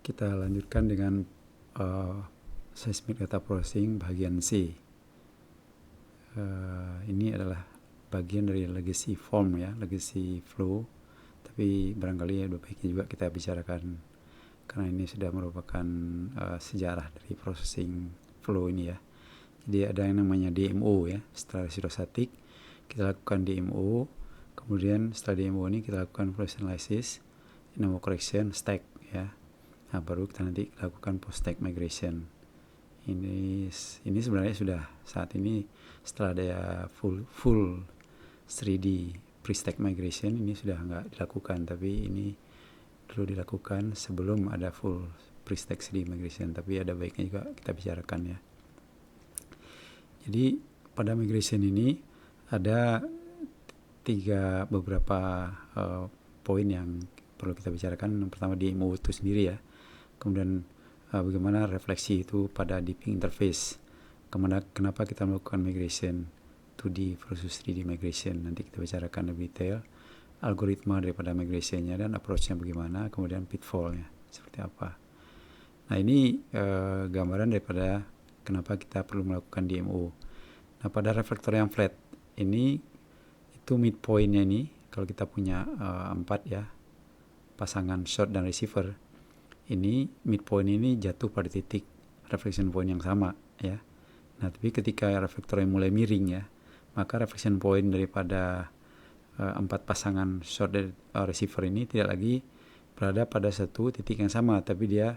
Kita lanjutkan dengan seismic data processing bagian C. Ini adalah bagian dari legacy form ya, legacy flow. Tapi barangkali ya baiknya juga kita bicarakan karena ini sudah merupakan sejarah dari processing flow ini ya. Jadi ada yang namanya DMO ya, setelah residual static kita lakukan DMO, kemudian setelah DMO ini kita lakukan flush analysis, NMO correction, stack ya. Nah baru kita nanti lakukan post stack migration. Ini sebenarnya sudah saat ini setelah ada full 3D pre-stack migration ini sudah nggak dilakukan, tapi ini dulu dilakukan sebelum ada full pre-stack 3D migration, tapi ada baiknya juga kita bicarakan ya. Jadi pada migration ini ada beberapa poin yang perlu kita bicarakan. Yang pertama DMO itu sendiri ya, kemudian bagaimana refleksi itu pada deeping interface, kenapa kita melakukan migration 2D versus 3D migration, nanti kita bicarakan lebih detail algoritma daripada migrationnya dan approachnya bagaimana, kemudian pitfallnya seperti apa. Nah ini gambaran daripada kenapa kita perlu melakukan DMO. Nah pada reflektor yang flat ini itu midpointnya ini kalau kita punya 4 ya pasangan short dan receiver, ini midpoint ini jatuh pada titik reflection point yang sama ya. Nah tapi ketika reflektornya mulai miring ya, maka reflection point daripada 4 pasangan short dan receiver ini tidak lagi berada pada satu titik yang sama, tapi dia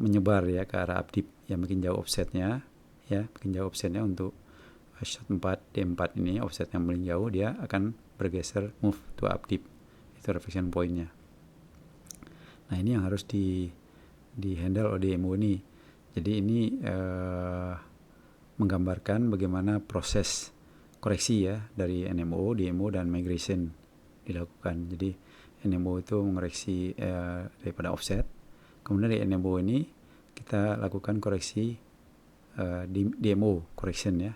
menyebar ya ke arah updip yang makin jauh offsetnya ya, makin jauh offsetnya untuk short 4 D4 ini offset yang paling jauh, dia akan bergeser move to updip, itu reflection pointnya. Nah ini yang harus di handle oleh DMO ini. Jadi ini menggambarkan bagaimana proses koreksi ya dari NMO, DMO dan migration dilakukan. Jadi NMO itu mengoreksi daripada offset, kemudian dari NMO ini kita lakukan koreksi DMO correction ya.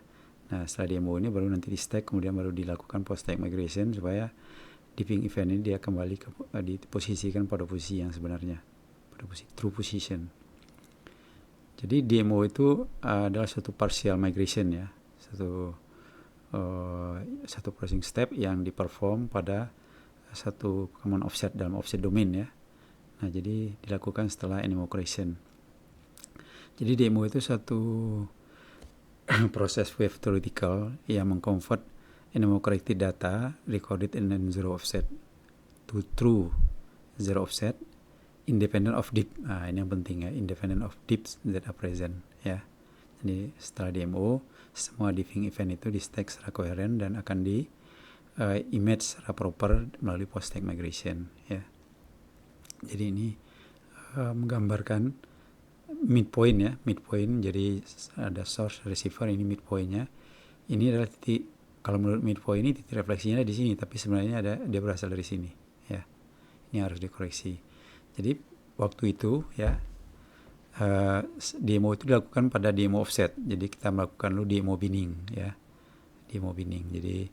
Nah setelah DMO ini baru nanti di stack, kemudian baru dilakukan post stack migration supaya dipping event ini dia kembali diposisikan pada posisi yang sebenarnya, pada posisi true position. Jadi DMO itu adalah suatu partial migration ya, satu processing step yang diperform pada satu common offset dalam offset domain ya. Nah jadi dilakukan setelah NMO correction. Jadi DMO itu satu proses wave theoretical yang mengconvert NMO corrected data recorded in zero offset to true zero offset independent of dip. Nah, ini yang penting ya, independent of dips that are present ya. Jadi setelah DMO semua dipping event itu di stack secara koheren dan akan di image secara proper melalui post stack migration ya. Jadi ini menggambarkan midpoint ya, midpoint. Jadi ada source receiver, ini midpointnya. Ini adalah titik, kalau menurut midpoint ini titik refleksinya di sini, tapi sebenarnya dia berasal dari sini ya. Ini harus dikoreksi. Jadi waktu itu ya DMO itu dilakukan pada DMO offset. Jadi kita melakukan dulu DMO binning ya, DMO binning. Jadi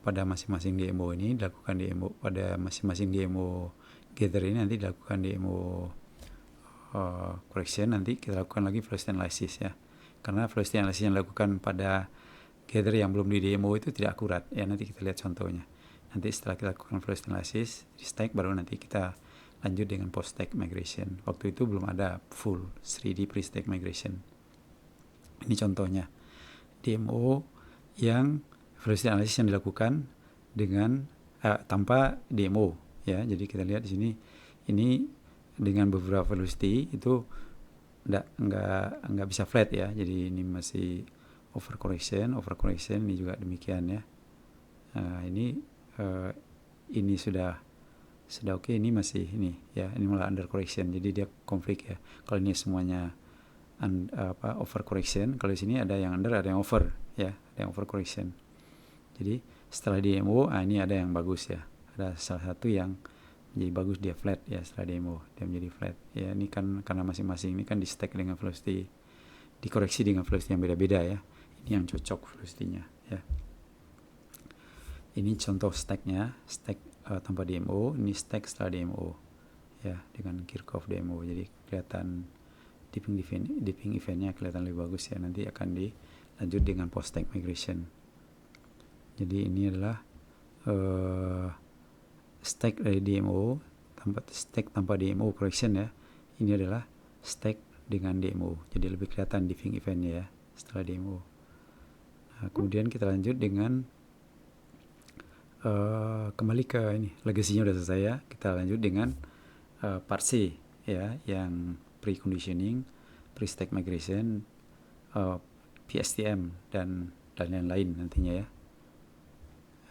pada masing-masing DMO ini dilakukan DMO, pada masing-masing DMO gather ini nanti dilakukan DMO correction, nanti kita lakukan lagi flush analysis ya. Karena flush analysis yang dilakukan pada gather yang belum di DMO itu tidak akurat ya, nanti kita lihat contohnya. Nanti setelah kita lakukan flush analysis di stack, baru nanti kita lanjut dengan post stack migration. Waktu itu belum ada full 3D pre-stack migration. Ini contohnya DMO yang flush analysis yang dilakukan dengan tanpa DMO ya. Jadi kita lihat di sini, ini dengan beberapa velocity itu nggak bisa flat ya. Jadi ini masih over correction ini juga demikian ya. Ini sudah oke, ini masih ini ya, ini malah under correction, jadi dia konflik ya. Kalau ini semuanya over correction, kalau di sini ada yang under, ada yang over ya, ada yang over correction. Jadi setelah DMO ini ada yang bagus ya, ada salah satu yang jadi bagus, dia flat ya. Setelah DMO dia menjadi flat ya. Ini kan karena masing-masing ini kan di stack dengan velocity, dikoreksi dengan velocity yang beda-beda ya. Ini yang cocok velocity-nya ya. Ini contoh stacknya, stack tanpa DMO, ini stack setelah DMO ya dengan Kirchhoff DMO. Jadi kelihatan dipping eventnya kelihatan lebih bagus ya. Nanti akan dilanjut dengan post stack migration. Jadi ini adalah stack dari DMO tanpa DMO correction ya. Ini adalah stack dengan DMO. Jadi lebih kelihatan dipping eventnya ya setelah DMO. Nah, kemudian kita lanjut dengan kembali ke ini, legacy-nya udah selesai ya. Kita lanjut dengan part C ya, yang preconditioning, pre-stack migration, PSTM dan lain-lain nantinya ya.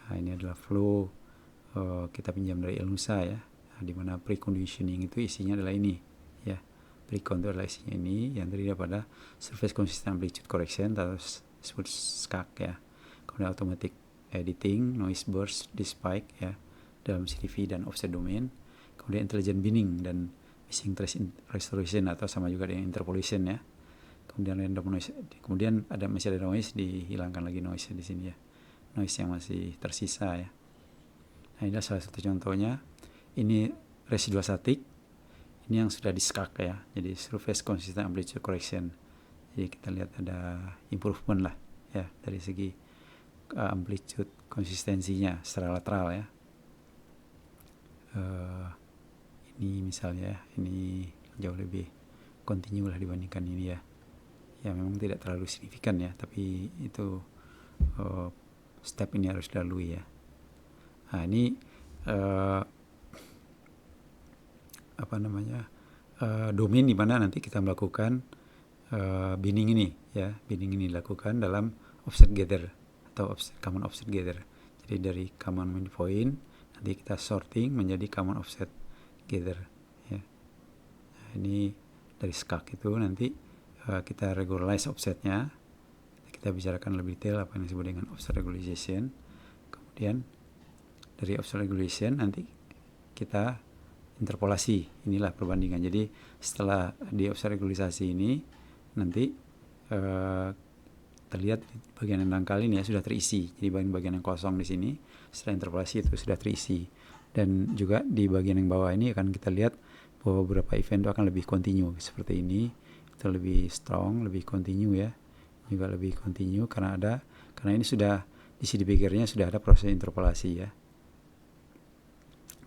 Nah, ini adalah flow kita pinjam dari Elnusa ya, di mana preconditioning itu isinya adalah ini ya. Precon itu adalah isinya ini yang terdiri pada surface consistent amplitude correction atau disebut SCAC ya. Kemudian automatic editing, noise burst, despike ya dalam CDV dan offset domain. Kemudian intelligent binning dan missing trace restoration atau sama juga dengan interpolation ya. Kemudian random noise. Kemudian masih ada noise, dihilangkan lagi noise di sini ya. Noise yang masih tersisa ya. Nah, ini adalah salah satu contohnya. Ini residual static. Ini yang sudah di SCAC ya. Jadi surface consistent amplitude correction. Jadi kita lihat ada improvement lah ya dari segi amplitude konsistensinya secara lateral ya. Ini misalnya ini jauh lebih kontinu lah dibandingkan ini ya. Ya memang tidak terlalu signifikan ya, tapi itu step ini harus dilalui ya. Nah ini domain di mana nanti kita melakukan binning ini ya. Binning ini dilakukan dalam offset gather atau common offset gather. Jadi dari common point nanti kita sorting menjadi common offset gather ya. Nah, ini dari SCAC itu nanti kita regularize offsetnya. Kita bicarakan lebih detail apa yang disebut dengan offset regularization. Kemudian dari offset regulation nanti kita interpolasi. Inilah perbandingan. Jadi setelah di offset regularisasi ini nanti terlihat bagian yang dangkal ini ya sudah terisi. Jadi bagian yang kosong di sini setelah interpolasi itu sudah terisi. Dan juga di bagian yang bawah ini akan kita lihat bahwa beberapa event itu akan lebih kontinu seperti ini. Itu lebih strong, lebih kontinu ya. Juga lebih kontinu karena ini sudah di CD Baker-nya sudah ada proses interpolasi ya.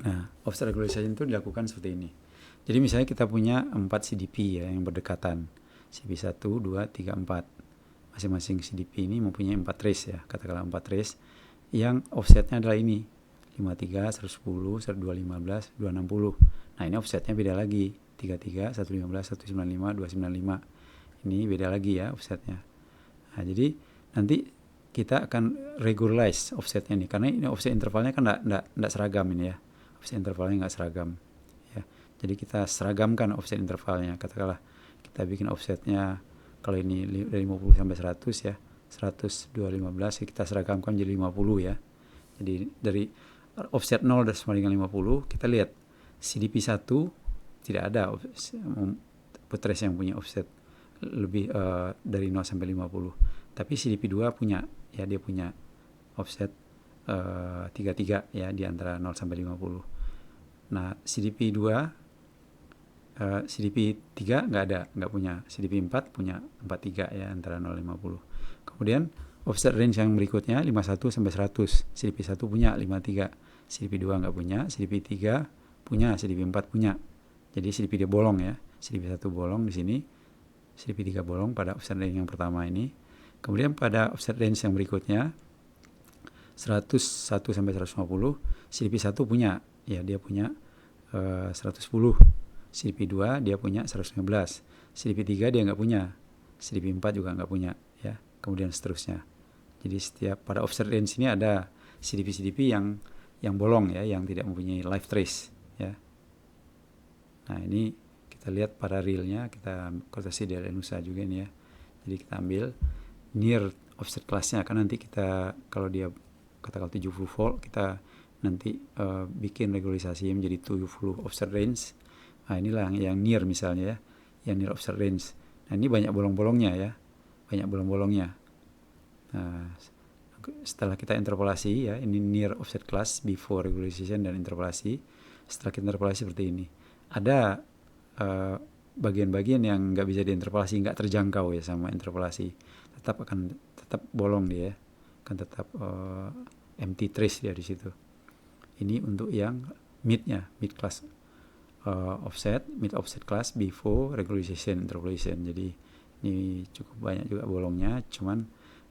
Nah, offset regularization itu dilakukan seperti ini. Jadi misalnya kita punya 4 CDP ya yang berdekatan. CDP 1, 2, 3, 4. Masing-masing CDP ini mempunyai 4 trace ya, katakanlah 4 trace yang offsetnya adalah ini 53, 110, 1215, 260. Nah ini offsetnya beda lagi 33, 115, 195, 295. Ini beda lagi ya offsetnya. Nah jadi nanti kita akan regularize offsetnya nih, karena ini offset intervalnya kan enggak seragam ini ya. Offset intervalnya enggak seragam ya. Jadi kita seragamkan offset intervalnya. Katakanlah kita bikin offsetnya kalau ini dari 50 sampai 100 ya, 100, 215 kita seragamkan jadi 50 ya. Jadi dari offset 0 sama dengan 50, kita lihat CDP 1 tidak ada putres yang punya offset lebih dari 0 sampai 50. Tapi CDP 2 punya ya, dia punya offset 33 ya di antara 0 sampai 50. Nah, CDP 2 CDP 3 nggak punya. CDP 4 punya 43 ya antara 0 dan 50. Kemudian offset range yang berikutnya 51 sampai 100. CDP 1 punya 53. CDP 2 nggak punya. CDP 3 punya. CDP 4 punya. Jadi CDP dia bolong ya. CDP 1 bolong di sini. CDP 3 bolong pada offset range yang pertama ini. Kemudian pada offset range yang berikutnya 101 sampai 150. CDP 1 punya. Ya dia punya 110. CDP 2 dia punya 115. CDP 3 dia nggak punya. CDP 4 juga nggak punya ya. Kemudian seterusnya. Jadi setiap pada offset range ini ada CDP yang bolong ya, yang tidak mempunyai live trace ya. Nah, ini kita lihat pada realnya, kita kotasi dari Elnusa juga ini ya. Jadi kita ambil near offset class-nya, kan nanti kita kalau dia katakan 70 volt, kita nanti bikin regularisasi menjadi 70 offset range. Nah inilah yang near misalnya ya, yang near offset range. Nah ini banyak bolong-bolongnya ya, banyak bolong-bolongnya. Nah, setelah kita interpolasi ya, ini near offset class before regularization dan interpolasi. Setelah kita interpolasi seperti ini, ada bagian-bagian yang nggak bisa diinterpolasi, nggak terjangkau ya sama interpolasi, tetap bolong dia, akan tetap empty trace dia di situ. Ini untuk yang mid-nya, mid class offset, mid offset class before regularization interpolation. Jadi ini cukup banyak juga bolongnya, cuman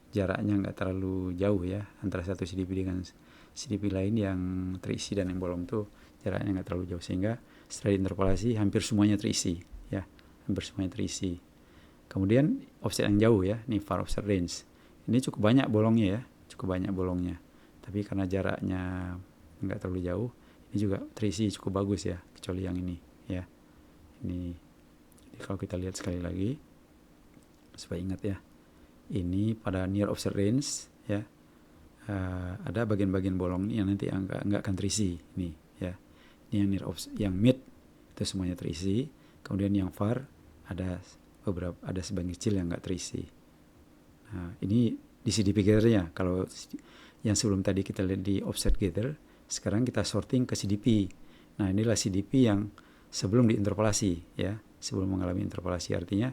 jaraknya nggak terlalu jauh ya antara satu CDP dengan CDP lain yang terisi dan yang bolong tuh jaraknya nggak terlalu jauh, sehingga setelah diinterpolasi hampir semuanya terisi ya, hampir semuanya terisi. Kemudian offset yang jauh ya, ini far offset range, ini cukup banyak bolongnya ya, tapi karena jaraknya nggak terlalu jauh, ini juga terisi cukup bagus ya, kecuali yang ini ya. Ini kalau kita lihat sekali lagi supaya ingat ya, ini pada near offset range ya, ada bagian-bagian bolong yang nanti nggak akan terisi nih ya. Ini yang near offset, yang mid itu semuanya terisi, kemudian yang far ada sebagian kecil yang nggak terisi. Nah, ini di CDP gather-nya. Kalau yang sebelum tadi kita lihat di offset gather, sekarang kita sorting ke CDP. Nah, inilah CDP yang sebelum diinterpolasi ya, sebelum mengalami interpolasi. Artinya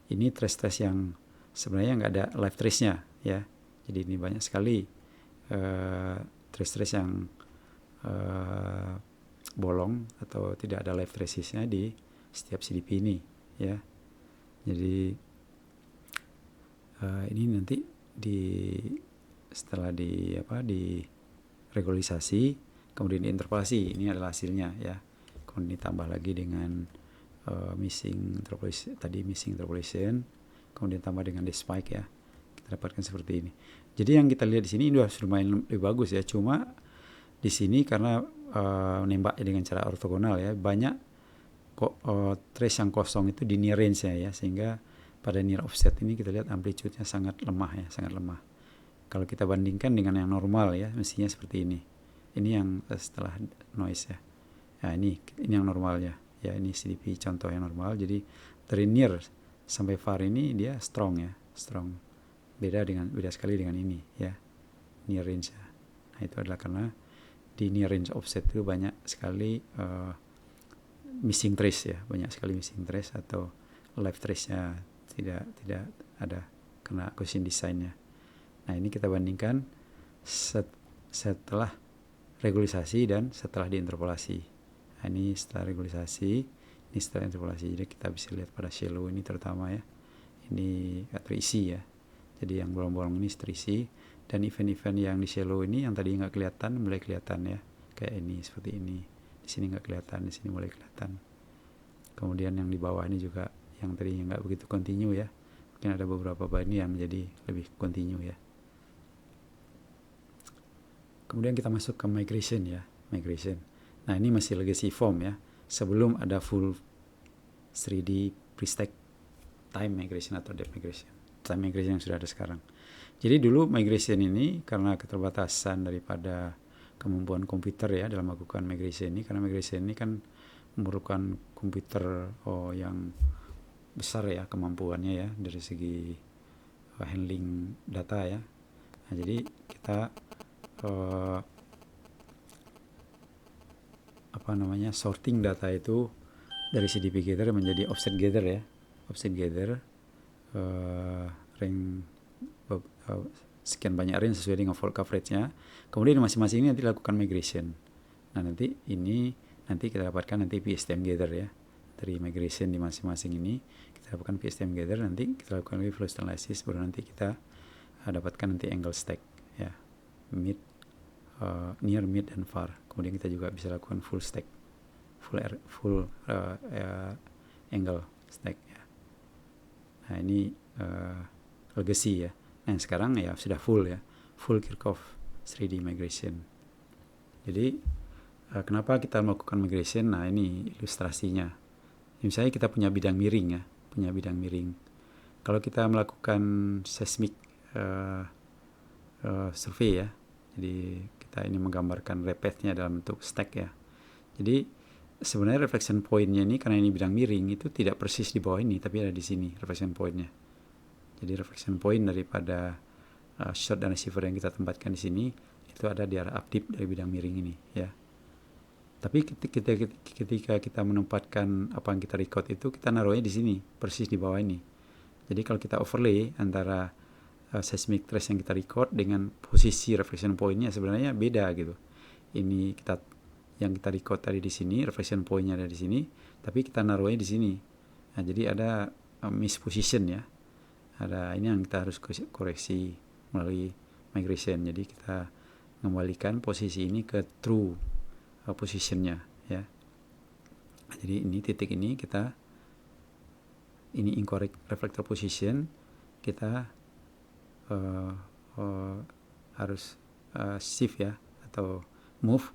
ini trace yang sebenarnya nggak ada live trace-nya ya. Jadi ini banyak sekali trace yang bolong atau tidak ada live traces-nya di setiap CDP ini ya. Jadi ini nanti setelah di regularisasi kemudian diinterpolasi, ini adalah hasilnya ya. Kemudian ditambah lagi dengan missing interpolation, kemudian tambah dengan the spike ya, kita dapatkan seperti ini. Jadi yang kita lihat di sini sudah lumayan lebih bagus ya. Cuma di sini karena nembaknya dengan cara ortogonal ya, banyak trace yang kosong itu di near range-nya ya, sehingga pada near offset ini kita lihat amplitude-nya sangat lemah ya, sangat lemah. Kalau kita bandingkan dengan yang normal ya, mestinya seperti ini. Ini yang setelah noise ya. Nah, ini yang normalnya ya, ini CDP contoh yang normal. Jadi dari near sampai far ini dia strong ya, strong. Beda sekali dengan ini ya, near range ya. Nah, itu adalah karena di near range offset itu banyak sekali missing trace ya, banyak sekali missing trace atau live trace-nya tidak ada karena acquisition design-nya. Nah, ini kita bandingkan setelah regularisasi dan setelah diinterpolasi. Nah, ini setelah regularisasi, ini setelah interpolasi. Jadi kita bisa lihat pada shallow ini terutama ya, ini terisi ya. Jadi yang bolong-bolong ini terisi, dan event-event yang di shallow ini yang tadi nggak kelihatan mulai kelihatan ya, kayak ini seperti ini. Di sini nggak kelihatan, di sini mulai kelihatan. Kemudian yang di bawah ini juga yang tadinya nggak begitu continue ya, mungkin ada beberapa bani yang menjadi lebih continue ya. Kemudian kita masuk ke migration ya, migration. Nah, ini masih legacy form ya, sebelum ada full 3D pre-stack time migration atau depth migration. Time migration yang sudah ada sekarang. Jadi dulu migration ini karena keterbatasan daripada kemampuan komputer ya dalam melakukan migration ini, karena migration ini kan memerlukan komputer yang besar ya kemampuannya ya dari segi handling data ya. Nah, jadi kita sorting data itu dari CDP gather menjadi offset gather ya, offset gather rank sekian banyak range sesuai dengan fault coverage-nya. Kemudian masing-masing ini nanti lakukan migration. Nah, nanti kita dapatkan nanti PSTM gather ya, dari migration di masing-masing ini kita dapatkan PSTM gather, nanti kita lakukan lagi flow analysis, baru nanti kita dapatkan nanti angle stack ya, mid, near, mid, dan far. Kemudian kita juga bisa lakukan full stack, full angle stack ya. Nah, ini legacy ya. Nah, sekarang ya sudah full ya, full Kirchhoff 3D migration. Jadi kenapa kita melakukan migration? Nah, ini ilustrasinya. Misalnya kita punya bidang miring ya, Kalau kita melakukan seismic survey ya, jadi kita ini menggambarkan repeatnya dalam bentuk stack ya. Jadi sebenarnya reflection point-nya ini karena ini bidang miring itu tidak persis di bawah ini, tapi ada di sini reflection point-nya. Jadi reflection point daripada shot dan receiver yang kita tempatkan di sini itu ada di arah updip dari bidang miring ini ya. Tapi ketika kita menempatkan apa yang kita record itu, kita naruhnya di sini, persis di bawah ini. Jadi kalau kita overlay antara seismic trace yang kita record dengan posisi reflection point-nya sebenarnya beda gitu. Ini yang kita record tadi di sini, reflection point-nya ada di sini, tapi kita naruhnya di sini. Nah, jadi ada misposition ya. Ada ini yang kita harus koreksi melalui migration. Jadi kita mengembalikan posisi ini ke true positionnya ya. Jadi ini titik ini ini incorrect reflector position, kita harus shift ya, atau move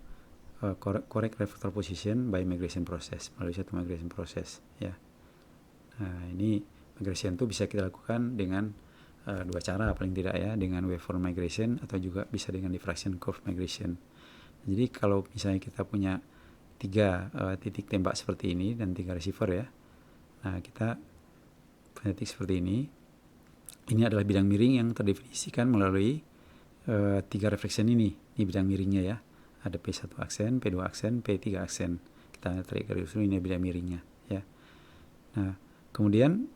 correct reflector position by migration process, melalui satu migration process ya. Nah, ini migration itu bisa kita lakukan dengan dua cara paling tidak ya, dengan waveform migration atau juga bisa dengan diffraction curve migration. Jadi kalau misalnya kita punya 3 titik tembak seperti ini dan 3 receiver ya, nah kita punya titik seperti ini. Ini adalah bidang miring yang terdefinisikan melalui 3 reflection ini bidang miringnya ya. Ada P1 aksen, P2 aksen, P3 aksen. Kita tarik garis dulu, ini bidang miringnya ya. Nah, kemudian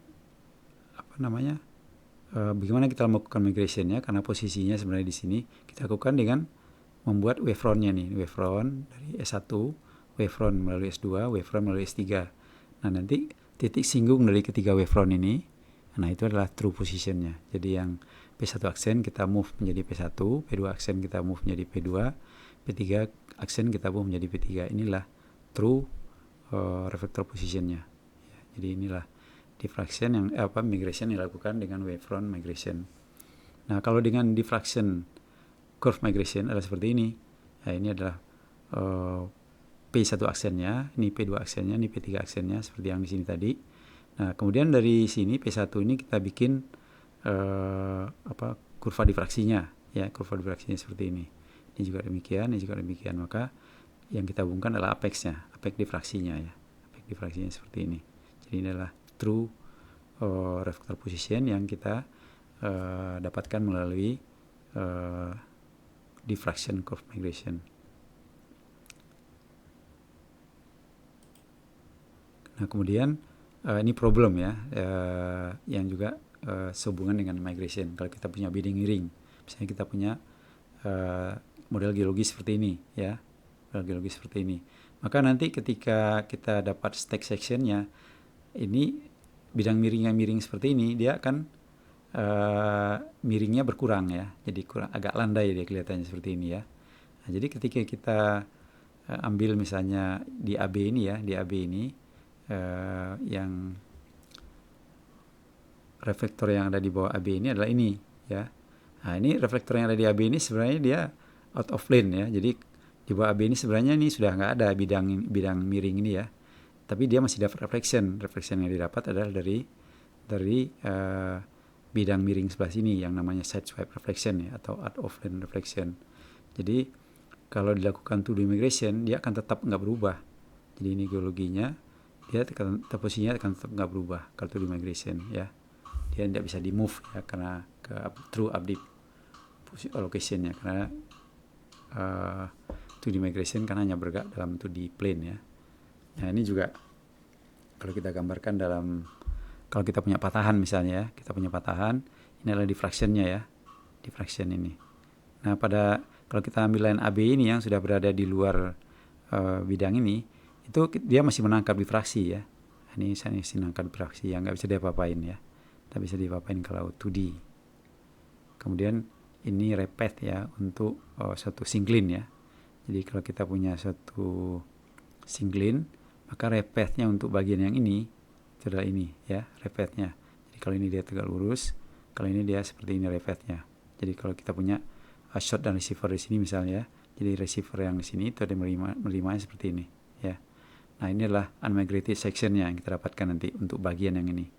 bagaimana kita melakukan migrationnya, karena posisinya sebenarnya di sini, kita lakukan dengan membuat wavefrontnya nih, wavefront dari S1, wavefront melalui S2, wavefront melalui S3. Nah, nanti titik singgung dari ketiga wavefront ini, nah itu adalah true positionnya. Jadi yang P1 aksen kita move menjadi P1, P2 aksen kita move menjadi P2, P3 aksen kita move menjadi P3. Inilah true reflector positionnya ya. Jadi inilah diffraction yang migration yang dilakukan dengan wavefront migration. Nah, kalau dengan diffraction curve migration adalah seperti ini. Nah, ini adalah P1 aksennya, ini P2 aksennya, ini P3 aksennya seperti yang di sini tadi. Nah, kemudian dari sini P1 ini kita bikin kurva diffraksinya ya, kurva diffraksinya seperti ini. Ini juga demikian, ini juga demikian. Maka yang kita hubungkan adalah apexnya, apex diffraksinya ya. Apex diffraksinya seperti ini. Jadi ini adalah true reflector position yang kita dapatkan melalui diffraction curve migration. Nah, kemudian ini problem ya, yang juga sehubungan dengan migration. Kalau kita punya bidang miring, misalnya kita punya model geologi seperti ini ya, model geologi seperti ini, maka nanti ketika kita dapat stack sectionnya, ini bidang miring yang miring seperti ini, dia akan miringnya berkurang ya, jadi agak landai dia kelihatannya seperti ini ya. Nah, jadi ketika kita ambil misalnya di AB ini ya, di AB ini yang reflektor yang ada di bawah AB ini adalah ini ya. Nah, ini reflektor yang ada di AB ini sebenarnya dia out of plane ya. Jadi di bawah AB ini sebenarnya ini sudah nggak ada bidang miring ini ya. Tapi dia masih dapat reflection. Reflection yang didapat adalah dari bidang miring sebelah sini yang namanya side swipe reflection ya, atau out of plane reflection. Jadi kalau dilakukan 2D migration, dia akan tetap nggak berubah. Jadi ini geologinya, dia posisinya akan tetap nggak berubah kalau 2D migration ya. Dia tidak bisa di move ya, karena ke true update locationnya, karena 2D migration kan hanya bergerak dalam 2D plane ya. Nah, ini juga kalau kita gambarkan kalau kita punya patahan misalnya ya, kita punya patahan, ini adalah diffractionnya ya, diffraction ini. Nah, kalau kita ambil line AB ini yang sudah berada di luar bidang ini, itu dia masih menangkap diffraksi ya. Ini masih menangkap diffraksi yang nggak bisa diapa-apain ya, nggak bisa diapa-apain kalau 2D. Kemudian ini repeat ya untuk suatu syncline ya. Jadi kalau kita punya suatu syncline, maka repeatnya untuk bagian yang ini itu adalah ini ya, repeatnya. Jadi kalau ini dia tegak lurus, kalau ini dia seperti ini repeatnya. Jadi kalau kita punya short dan receiver di sini misalnya, jadi receiver yang di sini itu ada menerimanya seperti ini ya. Nah, ini adalah unmigrated sectionnya yang kita dapatkan nanti untuk bagian yang ini.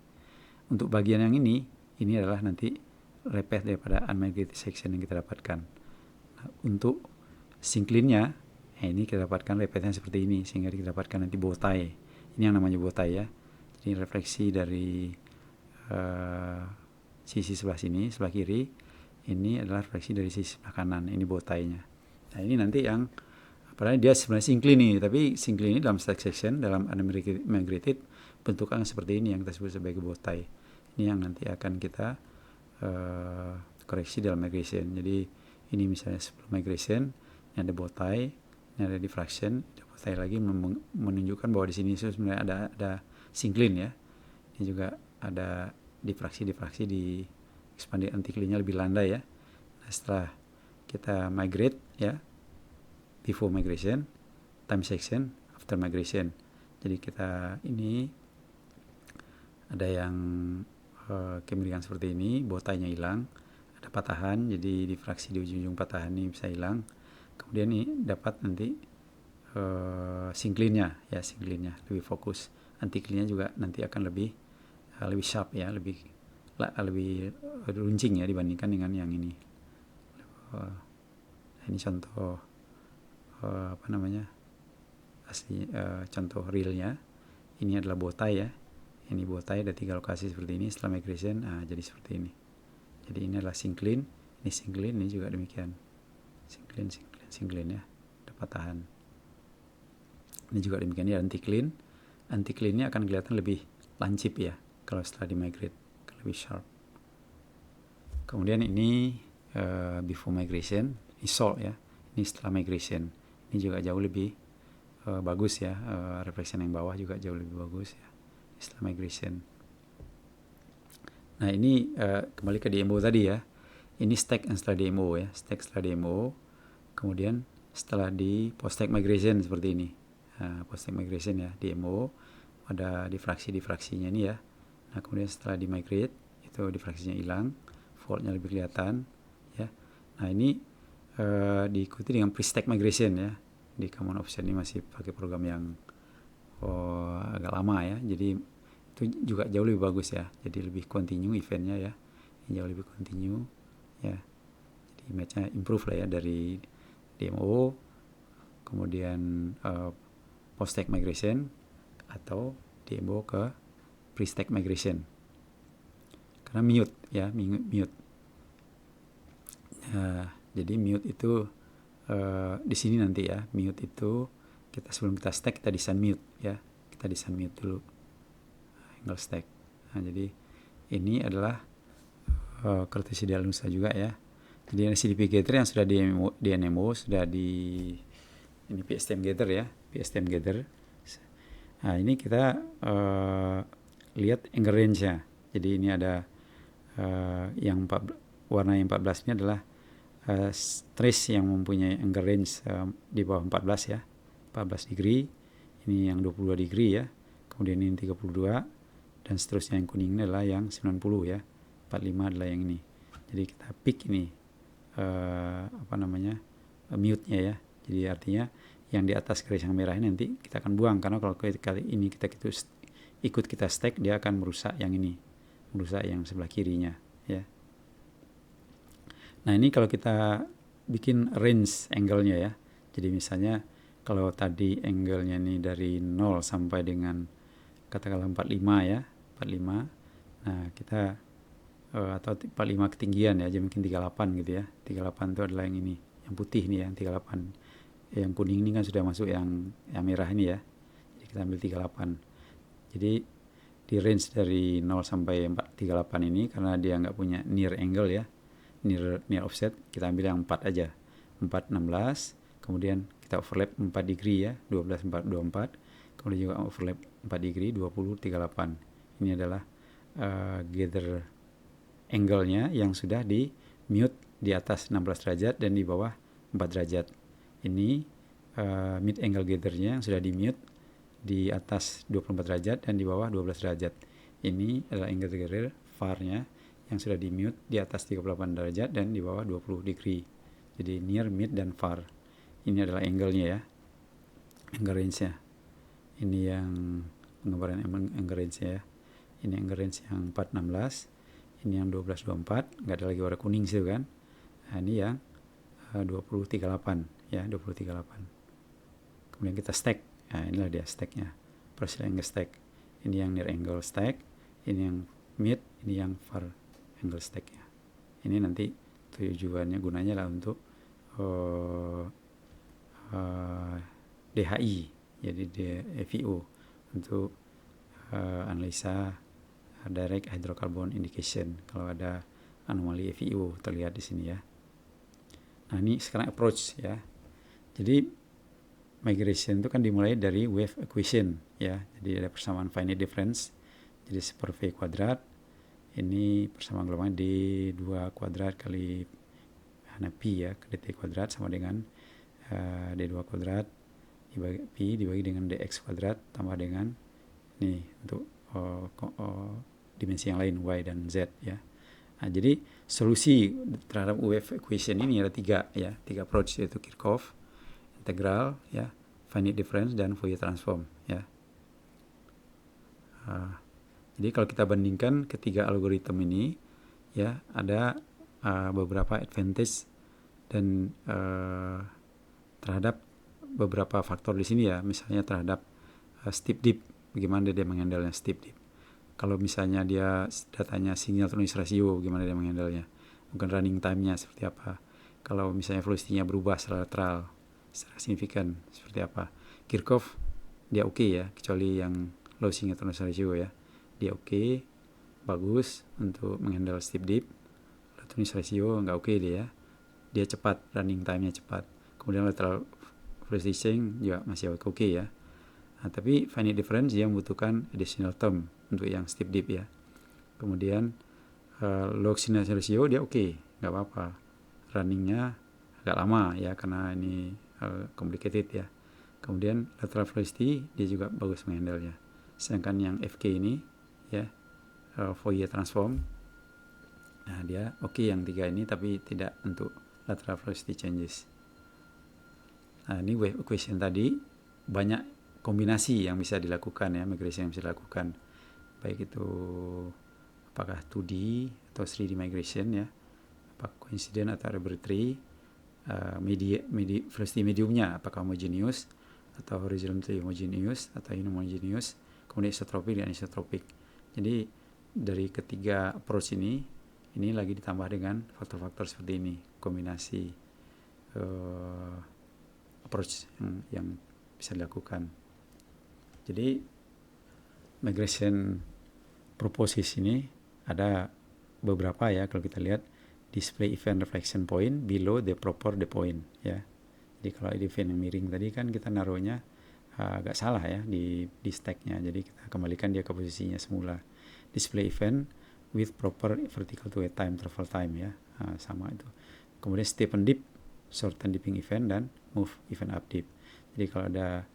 Untuk bagian yang ini adalah nanti repeat daripada unmigrated section yang kita dapatkan. Nah, untuk syncline-nya, ini kita dapatkan repeatnya seperti ini, sehingga kita dapatkan nanti bowtie. Ini yang namanya bowtie ya. Jadi refleksi dari sisi sebelah sini, sebelah kiri, ini adalah refleksi dari sisi sebelah kanan. Ini bowtie-nya. Nah, ini nanti yang Padahal dia sebenarnya singly nih, tapi singly ini dalam stack section, dalam unmigrated bentukannya seperti ini yang kita sebut sebagai bow tie. Ini yang nanti akan kita koreksi dalam migration. Jadi ini misalnya sebelum migration, ini ada bow tie, ini ada diffraction, ada bow tie lagi menunjukkan bahwa di sini sebenarnya ada syncline ya. Ini juga ada diffraksi di expanded anticline-nya lebih landai ya. Nah, setelah kita migrate ya, before migration, time section, after migration. Jadi kita ini ada yang kemiringan seperti ini, bow tie-nya hilang, ada patahan, jadi diffraksi di ujung-ujung patahan ini bisa hilang. Kemudian ini dapat nanti syncline-nya ya, syncline-nya lebih fokus. Anticline-nya juga nanti akan lebih sharp ya, lebih runcing ya dibandingkan dengan yang ini. Ini contoh contoh realnya. Ini adalah bow tie ya. Ini bow tie ada 3 lokasi seperti ini. Setelah migration, jadi seperti ini. Jadi ini adalah syncline, ini syncline, ini juga demikian. Syncline ya. Ada patahan. Ini juga demikian ya, anticline. Anticline-nya akan kelihatan lebih lancip ya kalau setelah di-migrate, lebih sharp. Kemudian ini before migration, ini salt ya. Ini setelah migration. Ini juga jauh lebih bagus ya, reflection yang bawah juga jauh lebih bagus ya setelah migration. Nah ini kembali ke DMO tadi ya, ini stack yang setelah DMO ya, stack setelah DMO, kemudian setelah di post stack migration seperti ini. Post stack migration ya, DMO ada diffraksinya ini ya. Nah kemudian setelah di migrate itu diffraksinya hilang, faultnya lebih kelihatan ya. Nah ini diikuti dengan pre-stack migration ya. Di Common Option ini masih pakai program yang agak lama ya, jadi itu juga jauh lebih bagus ya, jadi lebih continue eventnya ya, ini jauh lebih continue ya, jadi matchnya improve lah ya dari DMO kemudian post-stack migration atau DMO ke pre-stack migration karena mute ya, mute. Jadi mute itu di sini nanti ya, mute itu kita sebelum kita stack kita desain mute ya, kita desain mute dulu angle stack. Nah jadi ini adalah Cartesian Nusa juga ya. Jadi CDP Gather yang sudah di NMO sudah di ini PSTM Gather ya, PSTM Gather. Nah ini kita lihat angle range-nya. Jadi ini ada yang warna yang 14 ini adalah trace yang mempunyai angle range di bawah 14 ya, 14 degree. Ini yang 22 degree ya, kemudian ini 32 dan seterusnya. Yang kuning ini adalah yang 90 ya, 45 adalah yang ini. Jadi kita pick ini mute-nya ya. Jadi artinya yang di atas garis yang merah ini nanti kita akan buang, karena kalau kali ini kita ikut kita stack, dia akan merusak yang ini, merusak yang sebelah kirinya ya. Nah ini kalau kita bikin range angle-nya ya. Jadi misalnya kalau tadi angle-nya ini dari 0 sampai dengan katakanlah 45 ya, 45. Nah kita atau 45 ketinggian ya, jadi mungkin 38 gitu ya. 38 itu adalah yang ini, yang putih nih yang 38. Yang kuning ini kan sudah masuk yang merah ini ya. Jadi kita ambil 38. Jadi di range dari 0 sampai 38 ini karena dia nggak punya near angle ya, near offset, kita ambil yang 4 aja. 4 16, kemudian kita overlap 4 degree ya, 12 4 24. Kemudian juga overlap 4 degree 20 38. Ini adalah gather angle-nya yang sudah di mute di atas 16 derajat dan di bawah 4 derajat. Ini mid angle gather-nya yang sudah di mute di atas 24 derajat dan di bawah 12 derajat. Ini adalah angle gather far-nya yang sudah di mute di atas 38 derajat dan di bawah 20 degree. Jadi near, mid, dan far. Ini adalah angle-nya ya, angle range-nya. Ini yang penggambaran angle range-nya ya. Ini angle range yang 416, ini yang 1224, nggak ada lagi warna kuning sih kan. Nah ini yang 2038 ya, 2038. Kemudian kita stack. Nah inilah dia stack-nya, partial angle stack. Ini yang near angle stack, ini yang mid, ini yang far angle stack ya. Ini nanti tujuannya, gunanya lah untuk DHI, jadi FIO untuk analisa direct hydrocarbon indication kalau ada anomali FIO terlihat di sini ya. Nah ini sekarang approach ya. Jadi migration itu kan dimulai dari wave equation ya. Jadi ada persamaan finite difference. Jadi per V kuadrat ini persamaan gelombang D2 kuadrat kali pi ya ke dt kuadrat sama dengan D2 kuadrat dibagi pi dibagi dengan dx kuadrat tambah dengan nih untuk dimensi yang lain y dan z ya. Nah, jadi solusi terhadap wave equation ini ada tiga approach, yaitu Kirchhoff, integral ya, finite difference dan Fourier transform ya. Jadi kalau kita bandingkan ketiga algoritma ini ya, ada beberapa advantage dan terhadap beberapa faktor di sini ya, misalnya terhadap steep dip, bagaimana dia menghandle steep dip. Kalau misalnya dia datanya signal to noise ratio, gimana dia menghandle-nya, mungkin running time-nya seperti apa. Kalau misalnya velocity-nya berubah secara lateral secara signifikan seperti apa. Kirchhoff dia oke ya, kecuali yang low signal to noise ratio ya, dia oke, bagus untuk menghandle steep dip. Low to noise ratio nggak oke dia cepat, running time-nya cepat. Kemudian lateral velocity change juga masih oke ya. Nah, tapi finite difference dia membutuhkan additional term untuk yang steep dip ya. Kemudian log signal ratio dia oke, nggak apa-apa. Runningnya agak lama ya karena ini complicated ya. Kemudian lateral velocity dia juga bagus menghandle-nya. Sedangkan yang FK ini ya, Fourier transform, nah dia oke yang tiga ini, tapi tidak untuk lateral velocity changes. Nah ini wave equation tadi banyak kombinasi yang bisa dilakukan ya, migration yang bisa dilakukan, baik itu apakah 2D atau 3D migration ya, apakah coincident atau arbitrary, velocity mediumnya apakah homogeneous atau horizontally homogeneous atau inhomogeneous, kemudian isotropik dan isotropik. Jadi dari ketiga approach ini lagi ditambah dengan faktor-faktor seperti ini, kombinasi approach yang bisa dilakukan. Jadi migration purposes ini ada beberapa ya, kalau kita lihat display event reflection point below the proper the point ya. Jadi kalau event yang miring tadi kan kita naruhnya agak salah ya di stacknya, jadi kita kembalikan dia ke posisinya semula. Display event with proper vertical to a time interval time ya, sama itu. Kemudian steepen dip, shorten dipping event, dan move event up dip. Jadi kalau ada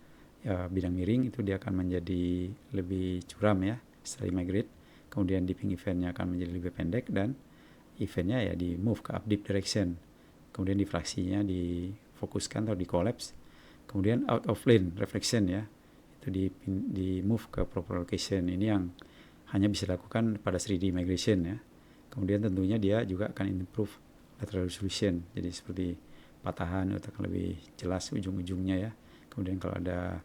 bidang miring itu dia akan menjadi lebih curam ya setelah migrate. Kemudian dipping eventnya akan menjadi lebih pendek dan eventnya ya di move ke up dip direction. Kemudian difraksinya difokuskan atau di collapse. Kemudian out of lane reflection ya, itu di move ke proper location. Ini yang hanya bisa dilakukan pada 3D migration ya. Kemudian tentunya dia juga akan improve lateral resolution. Jadi seperti patahan itu akan lebih jelas ujung-ujungnya ya. Kemudian kalau ada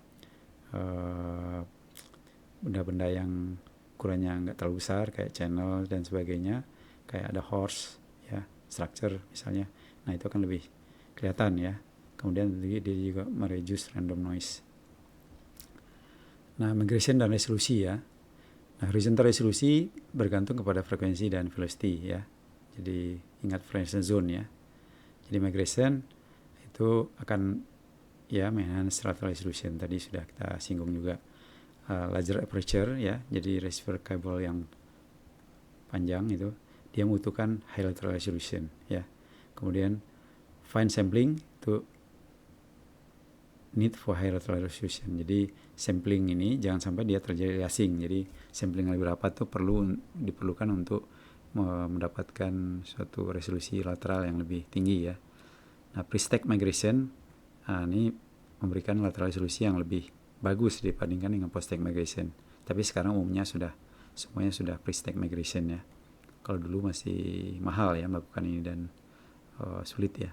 benda-benda yang ukurannya nggak terlalu besar kayak channel dan sebagainya, kayak ada horse ya, structure misalnya, nah itu akan lebih kelihatan ya. Kemudian dia juga mereduce random noise. Nah, migration dan resolusi ya. Nah, horizontal resolusi bergantung kepada frekuensi dan velocity ya. Jadi ingat frequency zone ya. Jadi migration itu akan ya enhance lateral resolution, tadi sudah kita singgung juga. Laser aperture ya, jadi receiver cable yang panjang itu dia membutuhkan high lateral resolution ya. Kemudian fine sampling itu need for high lateral resolution. Jadi sampling ini jangan sampai dia terjadi aliasing. Jadi sampling yang lebih rapat itu diperlukan untuk mendapatkan suatu resolusi lateral yang lebih tinggi ya. Nah, pre-stack migration ini memberikan lateral resolusi yang lebih bagus dibandingkan dengan post-stack migration. Tapi sekarang umumnya semuanya sudah pre-stack migration ya. Kalau dulu masih mahal ya melakukan ini dan sulit ya.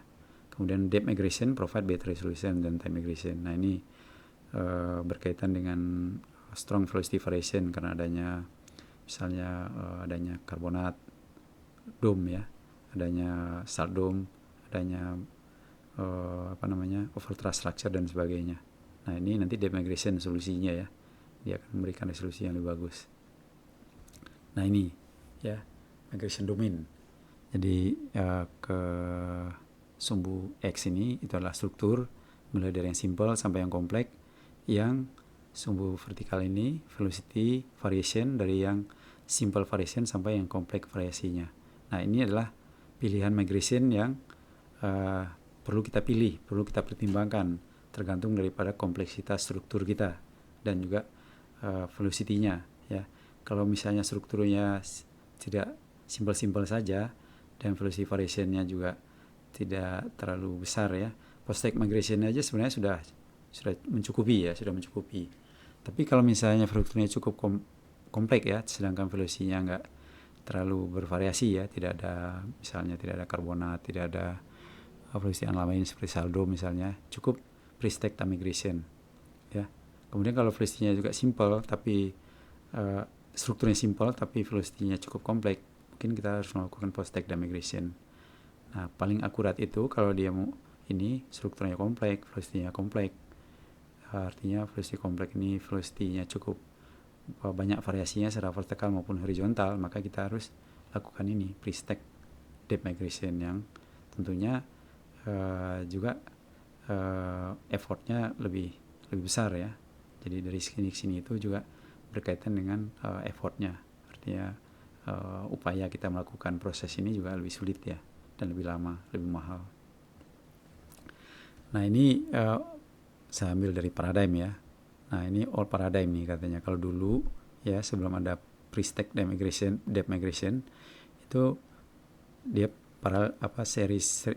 Kemudian depth migration provide better resolution dan time migration. Nah ini berkaitan dengan strong velocity variation karena adanya misalnya adanya karbonat dome ya, adanya salt dome, adanya overthrust structure dan sebagainya. Nah ini nanti depth migration solusinya ya, dia akan memberikan resolusi yang lebih bagus. Nah ini ya migration domain. Jadi ke sumbu X ini itu adalah struktur mulai dari yang simple sampai yang kompleks. Yang sumbu vertikal ini velocity variation dari yang simple variation sampai yang kompleks variasinya. Nah ini adalah pilihan migration yang perlu kita pilih, perlu kita pertimbangkan tergantung daripada kompleksitas struktur kita dan juga velocity-nya ya. Kalau misalnya strukturnya tidak simple-simple saja dan velocity variation-nya juga tidak terlalu besar ya, post-stack migration aja sebenarnya sudah mencukupi ya, sudah mencukupi. Tapi kalau misalnya strukturnya cukup kompleks ya, sedangkan velocity-nya enggak terlalu bervariasi ya, tidak ada misalnya tidak ada karbonat, tidak ada velocity lain seperti saldo misalnya, cukup pre-stack migration ya. Kemudian kalau velocity-nya juga simple tapi strukturnya simple tapi velocity-nya cukup kompleks, mungkin kita harus melakukan post-stack migration. Nah, paling akurat itu kalau dia mau ini strukturnya kompleks, velocity-nya kompleks. Artinya velocity kompleks ini velocity-nya cukup banyak variasinya secara vertikal maupun horizontal, maka kita harus lakukan ini pre-stack depth migration yang tentunya juga effortnya lebih besar ya. Jadi dari sini ke sini itu juga berkaitan dengan effortnya, artinya upaya kita melakukan proses ini juga lebih sulit ya, dan lebih lama, lebih mahal. Nah ini saya ambil dari paradigm ya. Nah ini old paradigm nih katanya. Kalau dulu ya sebelum ada pre-stack depth migration itu dia series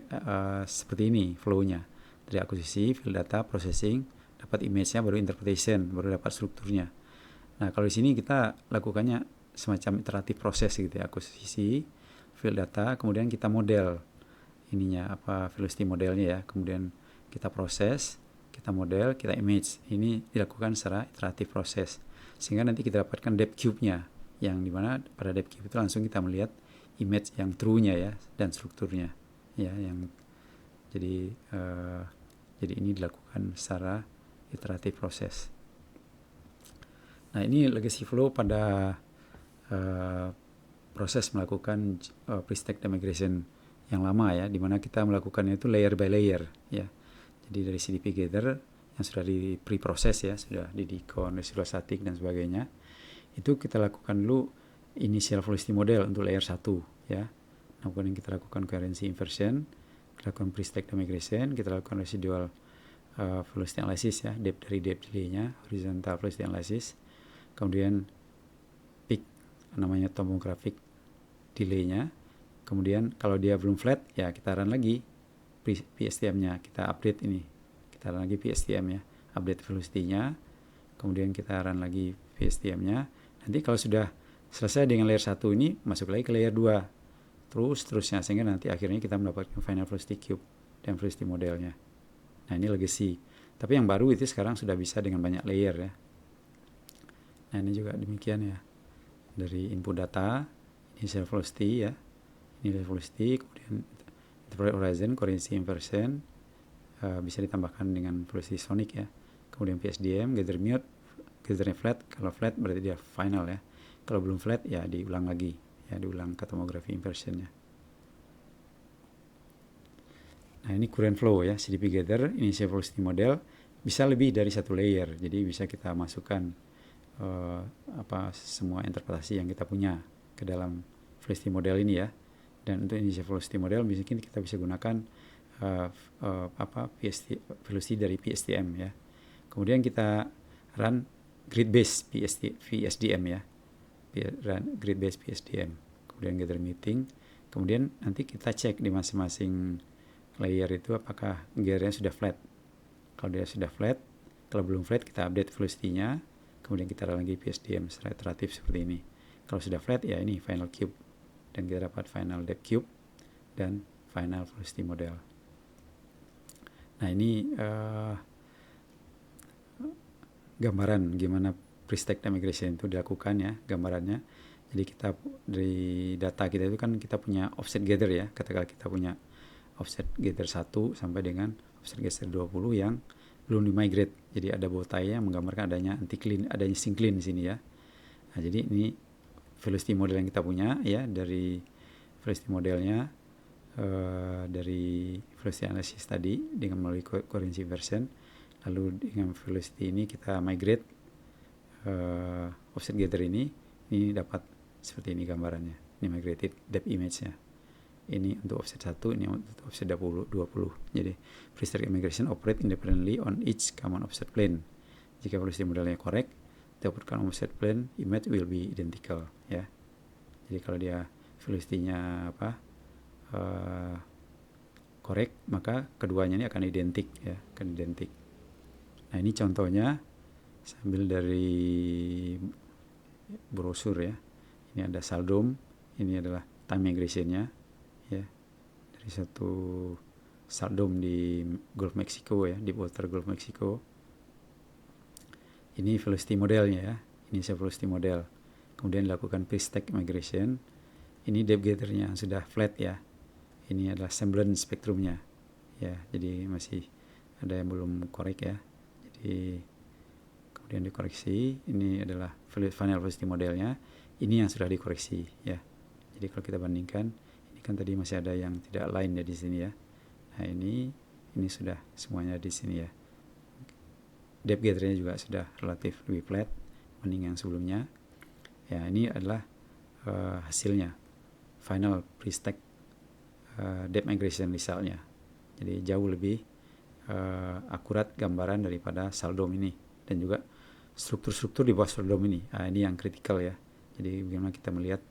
seperti ini flow-nya. Dari akuisisi, field data, processing, dapat image-nya, baru interpretation, baru dapat strukturnya. Nah kalau di sini kita lakukannya semacam iteratif proses gitu ya, akuisisi, field data, kemudian kita model ininya velocity modelnya ya, kemudian kita proses, kita model, kita image. Ini dilakukan secara iteratif proses sehingga nanti kita dapatkan depth cube-nya, yang dimana pada depth cube itu langsung kita melihat image yang true-nya ya dan strukturnya ya, yang jadi ini dilakukan secara iteratif proses. Nah ini legacy flow pada proses melakukan pre-stack migration yang lama ya, dimana kita melakukannya itu layer by layer ya. Jadi dari CDP gather yang sudah di pre-proses ya, sudah di decon, residual static dan sebagainya, itu kita lakukan dulu initial velocity model untuk layer 1 ya. Nah, kemudian kita lakukan coherency inversion, kita lakukan pre-stack migration, kita lakukan residual velocity analysis ya, depth delay-nya, horizontal velocity analysis, kemudian peak namanya tomographic delay-nya, kemudian kalau dia belum flat ya kita run lagi PSTM-nya, kita update ini, kita run lagi PSTM ya, update velocity-nya, kemudian kita run lagi PSTM-nya. Nanti kalau sudah selesai dengan layer 1 ini, masuk lagi ke layer 2 terusnya, sehingga nanti akhirnya kita mendapatkan final velocity cube dan velocity modelnya. Nah ini legacy, tapi yang baru itu sekarang sudah bisa dengan banyak layer ya. Nah ini juga demikian ya, dari input data, initial velocity ya, initial velocity, kemudian interpolate horizon, coherency inversion, bisa ditambahkan dengan velocity sonic ya, kemudian PSDM, gather mute, gathernya flat, kalau flat berarti dia final ya, kalau belum flat ya diulang lagi ya, diulang ke tomography inversionnya. Nah ini current flow ya, CDP gather, initial velocity model, bisa lebih dari satu layer, jadi bisa kita masukkan semua interpretasi yang kita punya ke dalam velocity model ini ya. Dan untuk initial velocity model mungkin kita bisa gunakan velocity dari PSTM ya. Kemudian kita run grid based PSDM ya, run grid based PSDM, kemudian gather meeting, kemudian nanti kita cek di masing-masing layer itu apakah gathernya sudah flat. Kalau dia sudah flat, kalau belum flat kita update velocity-nya, kemudian kita run lagi PSDM secara iteratif seperti ini. Kalau sudah flat ya ini final cube, dan kita dapat final depth cube dan final velocity model. Nah ini gambaran gimana pre-stack migration itu dilakukan ya, gambarannya. Jadi kita dari data kita itu kan kita punya offset gather ya, ketika kita punya offset gather 1 sampai dengan offset gather 20 yang belum di migrate. Jadi ada bow tie yang menggambarkan adanya anti clean, adanya syncline di sini ya. Nah, jadi ini velocity model yang kita punya ya, dari velocity modelnya dari velocity analysis tadi dengan melalui coherency version. Lalu dengan velocity ini kita migrate offset gather ini dapat seperti ini gambarannya. Ini migrated depth image-nya. Ini untuk offset 1, ini untuk offset 20. Jadi prehistoric migration operate independently on each common offset plane. Jika velocity modelnya correct, the output offset plane image will be identical ya. Jadi kalau dia velocity-nya correct, maka keduanya ini akan identik ya, akan identik. Nah, ini contohnya sambil dari brosur ya. Ini ada saldom, ini adalah time migration-nya ya, dari satu saldom di Gulf Mexico ya, di Water Gulf Mexico. Ini velocity modelnya ya, ini velocity model. Kemudian dilakukan pre-stack migration. Ini depth gather-nya sudah flat ya. Ini adalah semblance spektrumnya ya, jadi masih ada yang belum korek ya. Jadi kemudian dikoreksi. Ini adalah final velocity modelnya. Ini yang sudah dikoreksi ya. Jadi kalau kita bandingkan, ini kan tadi masih ada yang tidak line ya di sini ya. Nah, ini sudah semuanya di sini ya. Depth gather-nya juga sudah relatif lebih flat dibanding yang sebelumnya. Ya, ini adalah hasilnya final pre-stack depth migration result-nya. Jadi jauh lebih akurat gambaran daripada saldom ini, dan juga struktur-struktur di bawah saldom ini. Nah, ini yang kritikal ya. Jadi bagaimana kita melihat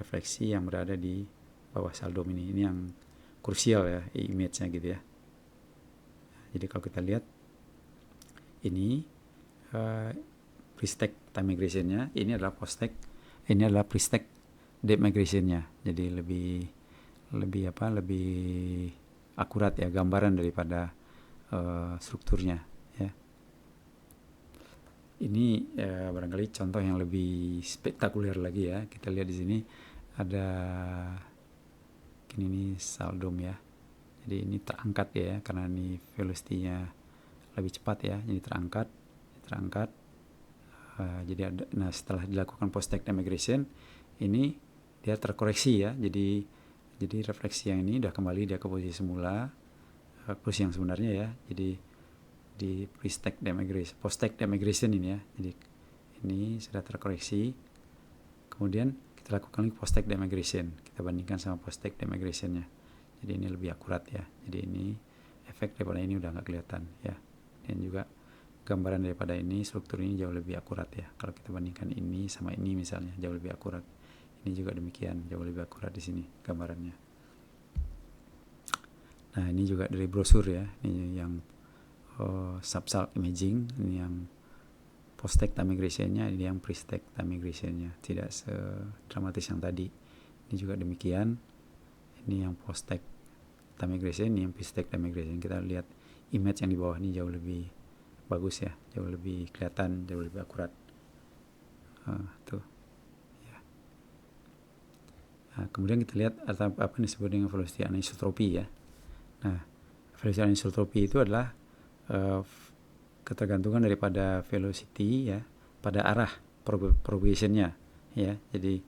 refleksi yang berada di bawah saldom ini yang krusial ya, image-nya gitu ya. Jadi kalau kita lihat ini pre-stack time migration-nya, ini adalah post-stack, ini adalah pre-stack depth migration-nya. Jadi lebih akurat ya gambaran daripada strukturnya ya. Ini barangkali contoh yang lebih spektakuler lagi ya. Kita lihat di sini ada ini saldom ya. Jadi ini terangkat ya, karena ini velocity-nya lebih cepat ya. Jadi terangkat. Jadi ada, setelah dilakukan post-stack migration, ini dia terkoreksi ya. Jadi refleksi yang ini udah kembali dia ke posisi semula, posisi yang sebenarnya ya. Jadi di pre-stack demigration, post-stack demigration ini ya. Jadi ini sudah terkoreksi. Kemudian kita lakukan lagi post-stack demigration. Kita bandingkan sama post-stack demigration-nya. Jadi ini lebih akurat ya. Jadi ini efek daripada ini udah nggak kelihatan ya. Dan juga gambaran daripada ini, struktur ini jauh lebih akurat ya. Kalau kita bandingkan ini sama ini misalnya, jauh lebih akurat. Ini juga demikian, jauh lebih akurat di sini gambarannya. Nah, ini juga dari brosur ya. Ini yang subsalt imaging, ini yang post-stack time migration-nya, ini yang pre-stack time migration-nya. Tidak sedramatis yang tadi. Ini juga demikian. Ini yang post-stack time migration, ini yang pre-stack time migration. Kita lihat image yang di bawah ini jauh lebih bagus ya, jauh lebih kelihatan, jauh lebih akurat. Tuh. Ya. Nah, kemudian kita lihat apa yang disebut dengan velocity anisotropi ya. Nah, velocity anisotropi itu adalah ketergantungan daripada velocity ya pada arah propagation-nya ya. Jadi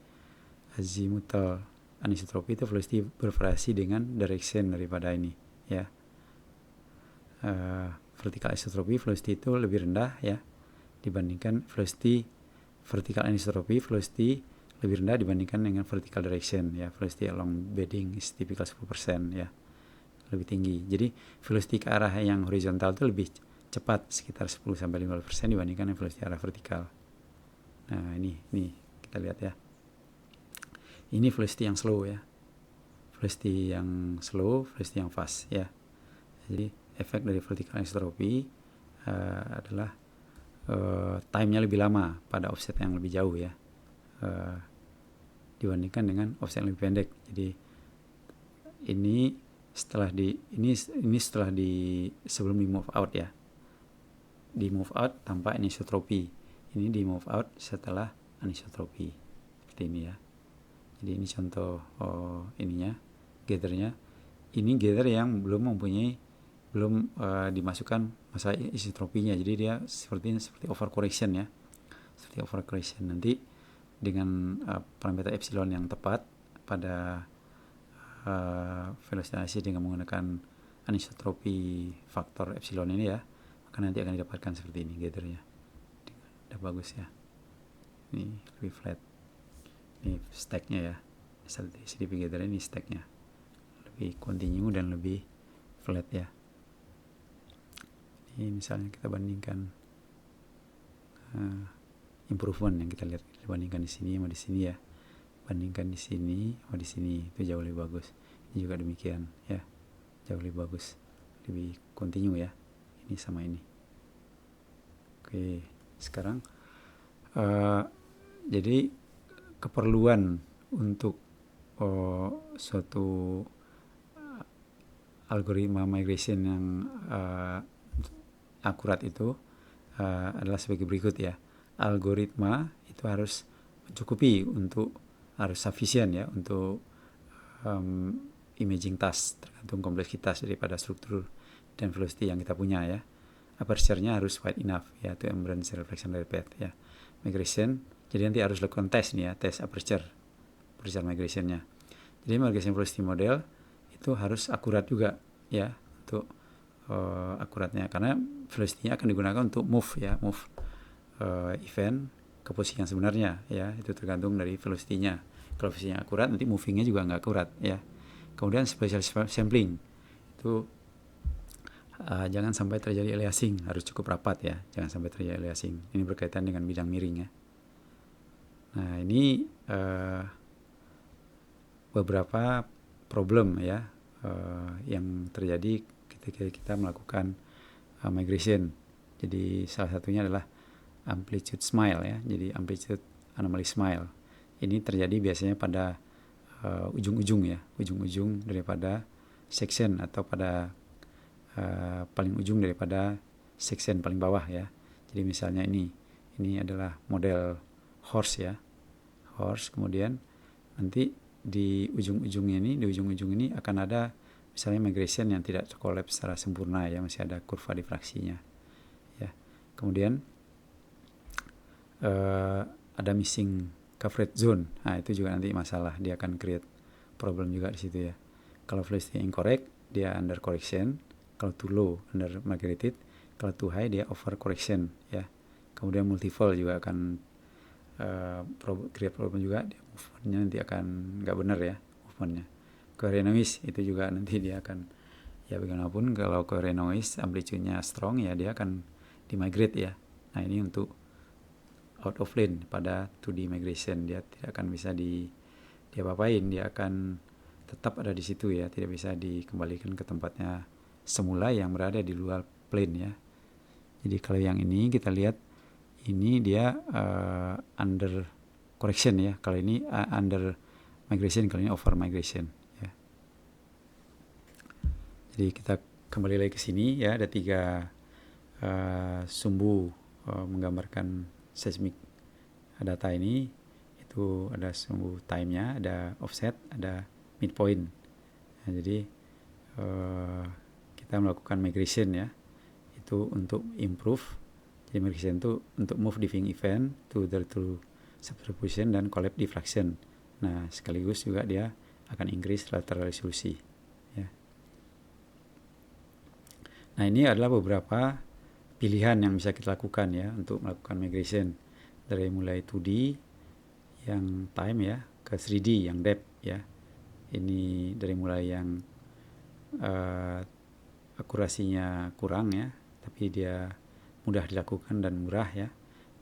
azimuthal anisotropi itu velocity bervariasi dengan direction daripada ini ya. Vertical anisotropi velocity itu lebih rendah ya dibandingkan velocity vertical anisotropi velocity lebih rendah dibandingkan dengan vertical direction ya. Velocity along bedding is typical 10% ya, lebih tinggi. Jadi velocity ke arah yang horizontal itu lebih cepat, sekitar 10-15% dibandingkan dengan velocity arah vertikal. Nah, ini kita lihat ya. Ini velocity yang slow ya. Velocity yang slow, velocity yang fast ya. Jadi efek dari vertical anisotropi adalah time-nya lebih lama pada offset yang lebih jauh ya, dibandingkan dengan offset yang lebih pendek. Jadi ini setelah sebelum di move out ya. Di move out tanpa anisotropi. Ini di move out setelah anisotropi. Seperti ini ya. Jadi ini contoh gathernya. ini gather yang belum dimasukkan masalah isotropinya, jadi dia seperti overcorrection ya, seperti overcorrection. Nanti dengan parameter epsilon yang tepat pada velocity dengan menggunakan anisotropi faktor epsilon ini ya, maka nanti akan didapatkan seperti ini gathernya. Udah bagus ya, ini lebih flat, ini stacknya ya, SDP gather ini stacknya lebih continue dan lebih flat ya. Ini misalnya kita bandingkan improvement yang kita lihat, dibandingkan di sini sama di sini ya, bandingkan di sini sama di sini, itu jauh lebih bagus. Ini juga demikian ya, jauh lebih bagus, lebih continue ya, ini sama ini. Oke, sekarang jadi keperluan untuk suatu algoritma migration yang akurat itu adalah sebagai berikut ya. Algoritma itu harus mencukupi harus sufficient ya untuk imaging task, tergantung kompleksitas daripada struktur dan velocity yang kita punya ya. Aperture-nya harus wide enough ya, itu emergence reflection rate path ya. Migration, jadi nanti harus lakukan tes nih ya, tes aperture migration-nya. Jadi migration velocity model itu harus akurat juga ya, untuk akuratnya, karena velocity-nya akan digunakan untuk move event ke posisi yang sebenarnya ya, itu tergantung dari velocity-nya. Kalau velocity-nya akurat, nanti moving-nya juga nggak akurat ya. Kemudian spatial sampling itu jangan sampai terjadi aliasing, harus cukup rapat ya, jangan sampai terjadi aliasing. Ini berkaitan dengan bidang miring ya. Nah ini beberapa problem ya yang terjadi ketika kita melakukan migration. Jadi salah satunya adalah amplitude smile ya, jadi amplitude anomaly smile. Ini terjadi biasanya pada ujung-ujung ya, ujung-ujung daripada section atau pada paling ujung daripada section paling bawah ya. Jadi misalnya ini adalah model horse ya, horse, kemudian nanti di ujung-ujung ini akan ada misalnya migration yang tidak terkolaps secara sempurna ya, masih ada kurva difraksinya ya. Kemudian ada missing coverage zone. Nah itu juga nanti masalah, dia akan create problem juga di situ ya. Kalau velocity incorrect dia under correction, kalau too low under migrated, kalau too high dia over correction ya. Kemudian multifold juga akan create problem juga, dia movementnya nanti akan nggak benar ya movementnya. Coherent noise itu juga nanti dia akan ya, bagaimanapun kalau coherent noise amplitude-nya strong ya, dia akan dimigrate ya. Nah ini untuk out of lane pada 2D migration, dia tidak akan bisa diapa-apain, dia akan tetap ada di situ ya, tidak bisa dikembalikan ke tempatnya semula yang berada di luar plane ya. Jadi kalau yang ini kita lihat, ini dia under correction ya, kalau ini under migration, kalau ini over migration ya. Jadi kita kembali lagi ke sini ya, ada 3 sumbu menggambarkan seismic data ini. Itu ada sumbu time-nya, ada offset, ada midpoint. Nah, jadi kita melakukan migration ya, itu untuk improve. Jadi migration itu untuk move diffing event to the true superposition dan collapse diffraction. Nah sekaligus juga dia akan increase lateral resolusi ya. Nah ini adalah beberapa pilihan yang bisa kita lakukan ya untuk melakukan migration, dari mulai 2D yang time ya, ke 3D yang depth ya. Ini dari mulai yang akurasinya kurang ya, tapi dia mudah dilakukan dan murah ya,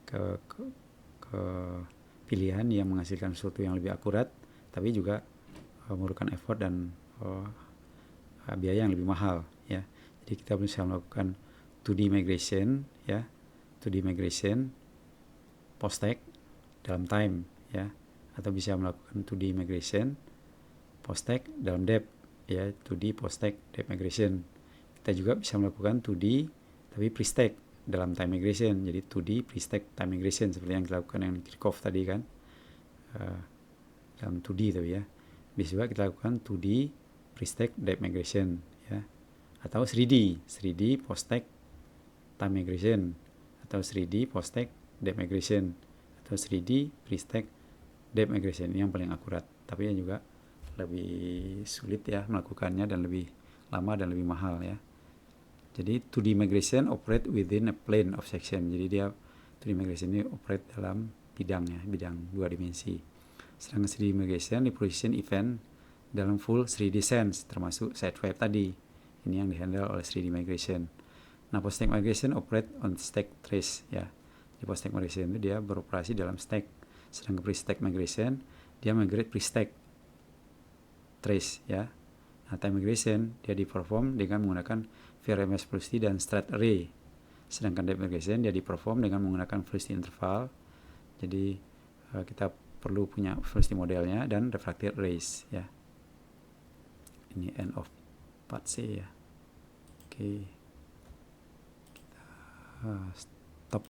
ke pilihan yang menghasilkan sesuatu yang lebih akurat tapi juga memerlukan effort dan biaya yang lebih mahal ya. Jadi kita bisa melakukan 2D migration ya, 2D migration post stack dalam time ya, atau bisa melakukan 2D migration post stack dalam depth ya, 2D post stack depth migration. Kita juga bisa melakukan 2D tapi pre-stack dalam time migration, jadi 2D pre-stack time migration seperti yang dilakukan dengan Kirchhoff tadi kan, dalam 2D tapi ya. Bisa juga kita lakukan 2D pre-stack depth migration ya, atau 3D post-stack time migration, atau 3D post-stack depth migration, atau 3D pre-stack depth migration. Ini yang paling akurat, tapi yang juga lebih sulit ya melakukannya dan lebih lama dan lebih mahal ya. Jadi 2D migration operate within a plane of section. Jadi dia 2D migration ini operate dalam bidang 2 dimensi. Sedangkan 3D migration reposition event dalam full 3D sense, termasuk Sidewipe tadi. Ini yang dihandle oleh 3D migration. Nah, post-stack migration operate on stack trace ya. Di post-stack migration itu dia beroperasi dalam stack. Sedangkan pre-stack migration dia migrate pre-stack trace ya. Nah, time migration dia diperform dengan menggunakan VRMS velocity dan straight array. Sedangkan depth migration dia diperform dengan menggunakan velocity interval. Jadi kita perlu punya velocity modelnya dan refracted arrays ya. Ini end of part C ya. Oke. Kita stop.